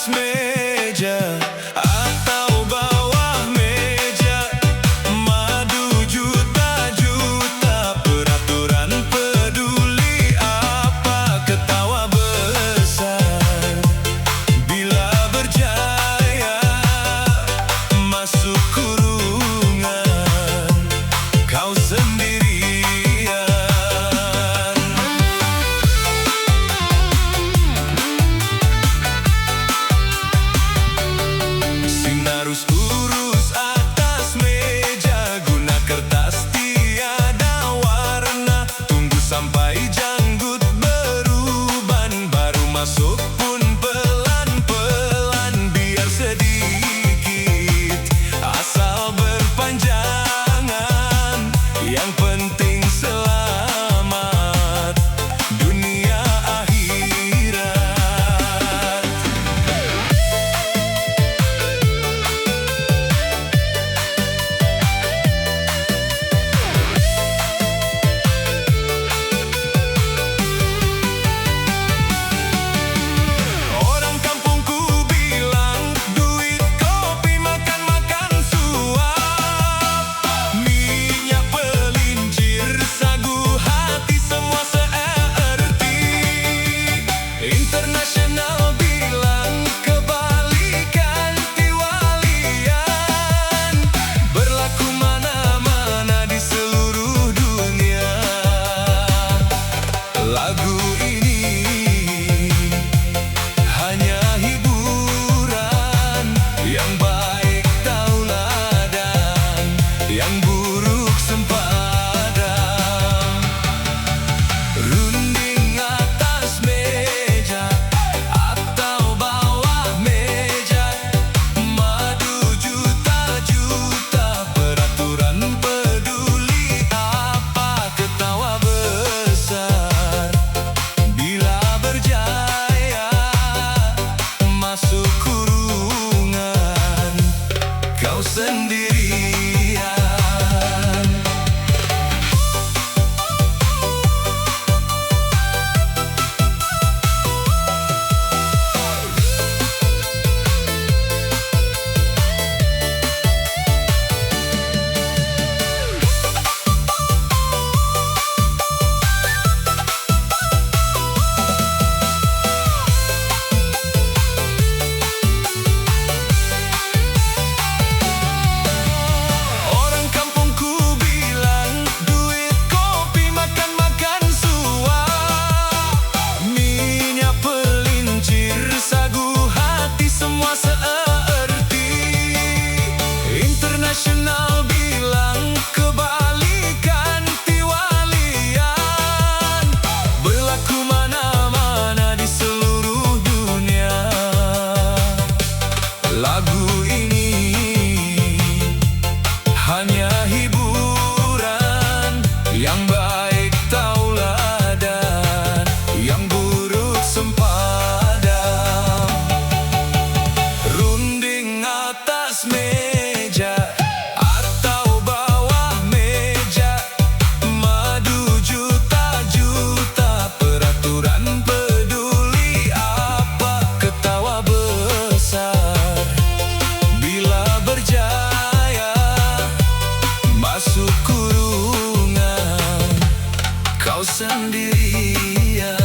Meja atau bawah meja, madu juta-juta, peraturan peduli apa, ketawa besar bila berjaya, masuk kurungan kau sendirian. Harus urus atas meja, guna kertas tiada warna, tunggu sampai janggut beruban, baru masuk pun pelan-pelan, biar sedikit asal berpanjangan, yang penting selamat dunia akhirat. Internasional bilang kebalikan tiwalian, berlaku mana-mana di seluruh dunia. Lagu ini hanya hiburan, yang baik tauladan, yang buruk sempadan. Runding atas meja atau bawah meja, madu juta-juta, peraturan peduli apa, ketawa besar bila berjaya, masuk kurungan kau sendirian. Internasional bilang kebalikan tiwalian, berlaku mana-mana di seluruh dunia. Lagu ini hanya hiburan, yang baik tauladan, yang buruk sempadan. Runding atas meja atau bawah meja, madu juta-juta, peraturan peduli apa, ketawa besar bila berjaya, masuk kurungan kau sendirian.